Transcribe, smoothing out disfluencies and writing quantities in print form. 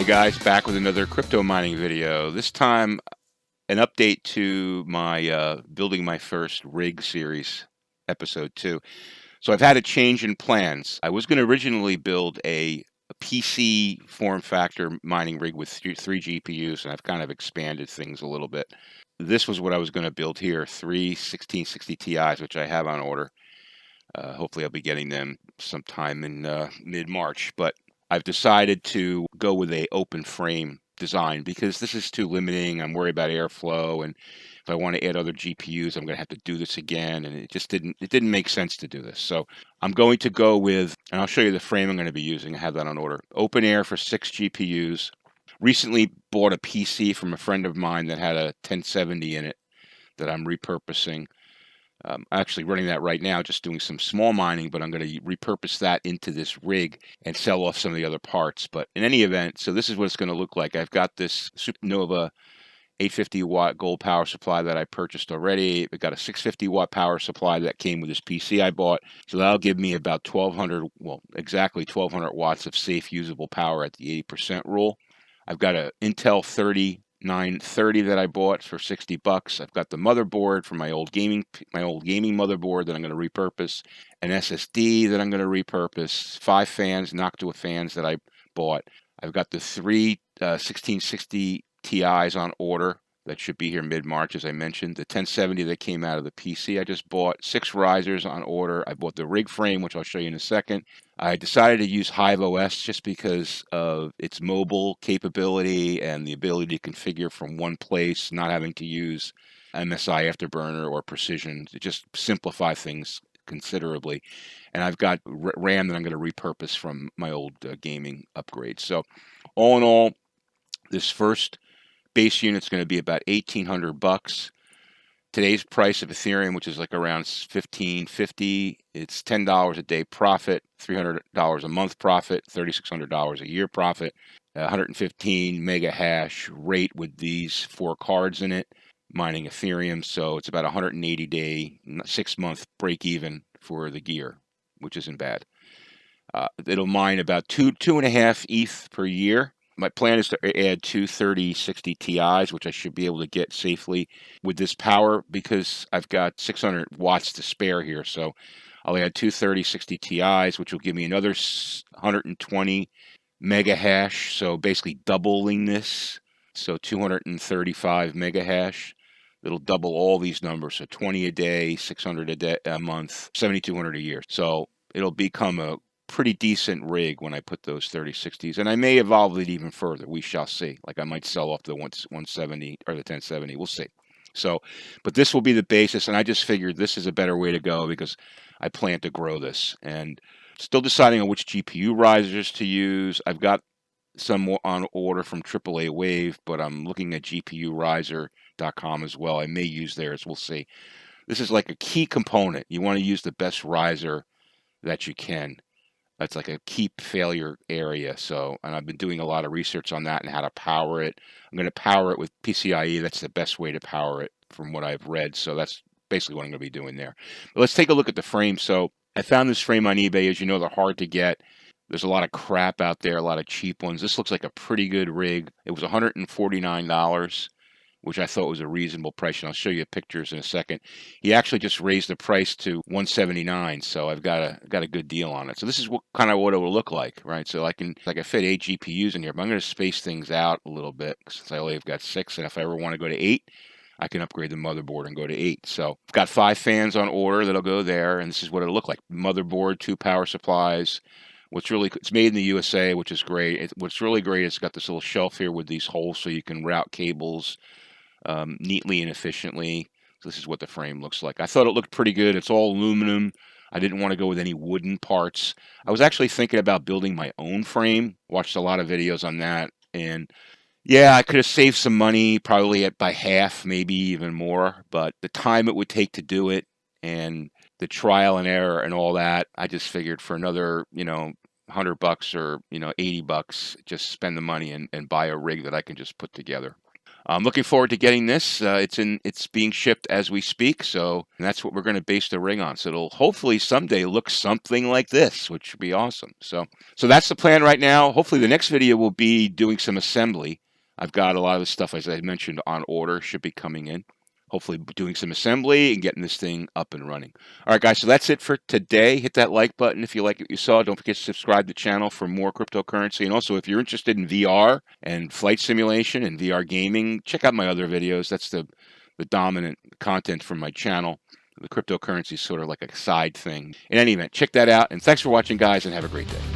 guys, back with another crypto mining video. This time, an update to my building my first rig series, episode 2. So I've had a change in plans. I was going to originally build a PC form factor mining rig with three GPUs, and I've kind of expanded things a little bit. This was what I was going to build here, three 1660 Ti's, which I have on order. Hopefully I'll be getting them sometime in mid-March, but I've decided to go with a open frame design because this is too limiting. I'm worried about airflow, and if I want to add other GPUs, I'm going to have to do this again, and it didn't make sense to do this. So I'm going to go with, and I'll show you the frame I'm going to be using. I have that on order. Open air for 6 GPUs. Recently bought a PC from a friend of mine that had a 1070 in it that I'm repurposing. I'm actually running that right now, just doing some small mining, but I'm going to repurpose that into this rig and sell off some of the other parts. But in any event, so this is what it's going to look like. I've got this Supernova 850 watt gold power supply that I purchased already. I've got a 650 watt power supply that came with this PC I bought. So that'll give me about 1200, well, exactly 1200 watts of safe usable power at the 80% rule. I've got an Intel 3930 that I bought for $60. I've got the motherboard from my old gaming motherboard that I'm going to repurpose, an SSD that I'm going to repurpose, 5 fans, Noctua fans that I bought. I've got the 3 1660 Ti's on order that should be here mid-March, as I mentioned. The 1070 that came out of the PC I just bought. 6 risers on order. I bought the rig frame, which I'll show you in a second. I decided to use Hive OS just because of its mobile capability and the ability to configure from one place, not having to use MSI Afterburner or Precision to just simplify things considerably. And I've got RAM that I'm going to repurpose from my old gaming upgrade. So all in all, this first base unit's going to be about $1,800. Today's price of Ethereum, which is like around $15.50, it's $10 a day profit, $300 a month profit, $3,600 a year profit, 115 mega hash rate with these 4 cards in it, mining Ethereum. So it's about 180 day, 6-month break even for the gear, which isn't bad. It'll mine about 2.5 ETH per year. My plan is to add 2 3060 Ti's, which I should be able to get safely with this power because I've got 600 watts to spare here. So I'll add 2 3060 Ti's, which will give me another 120 mega hash. So basically doubling this. So 235 mega hash. It'll double all these numbers. So 20 a day, 600 a day, a month, 7,200 a year. So it'll become a pretty decent rig when I put those 3060s, and I may evolve it even further. We shall see. Like I might sell off the 170 or the 1070. We'll see. So, but this will be the basis, and I just figured this is a better way to go because I plan to grow this. And still deciding on which GPU risers to use. I've got some more on order from AAA Wave, but I'm looking at GPUriser.com as well. I may use theirs. We'll see. This is like a key component. You want to use the best riser that you can. That's like a keep failure area. So, and I've been doing a lot of research on that and how to power it. I'm going to power it with PCIe. That's the best way to power it from what I've read. So that's basically what I'm going to be doing there. But let's take a look at the frame. So I found this frame on eBay. As you know, they're hard to get. There's a lot of crap out there, a lot of cheap ones. This looks like a pretty good rig. It was $149. Which I thought was a reasonable price, and I'll show you pictures in a second. He actually just raised the price to $179, so I've got a good deal on it. So this is what it will look like, right? So I fit 8 GPUs in here, but I'm going to space things out a little bit since I only have got 6, and if I ever want to go to 8, I can upgrade the motherboard and go to 8. So I've got 5 fans on order that'll go there, and this is what it'll look like. Motherboard, 2 power supplies. It's made in the USA, which is great. What's really great is it's got this little shelf here with these holes so you can route cables neatly and efficiently. So this is what the frame looks like. I thought it looked pretty good. It's all aluminum. I didn't want to go with any wooden parts. I was actually thinking about building my own frame. Watched a lot of videos on that. And yeah, I could have saved some money, probably by half, maybe even more. But the time it would take to do it and the trial and error and all that, I just figured for another, $100 or $80, just spend the money and buy a rig that I can just put together. I'm looking forward to getting this. It's being shipped as we speak, so that's what we're going to base the ring on. So it'll hopefully someday look something like this, which would be awesome. So that's the plan right now. Hopefully the next video will be doing some assembly. I've got a lot of the stuff, as I mentioned, on order, should be coming in. Hopefully doing some assembly and getting this thing up and running. All right, guys, so that's it for today. Hit that like button if you like what you saw. Don't forget to subscribe to the channel for more cryptocurrency. And also, if you're interested in VR and flight simulation and VR gaming, check out my other videos. That's the dominant content from my channel. The cryptocurrency is sort of like a side thing. In any event, check that out. And thanks for watching, guys, and have a great day.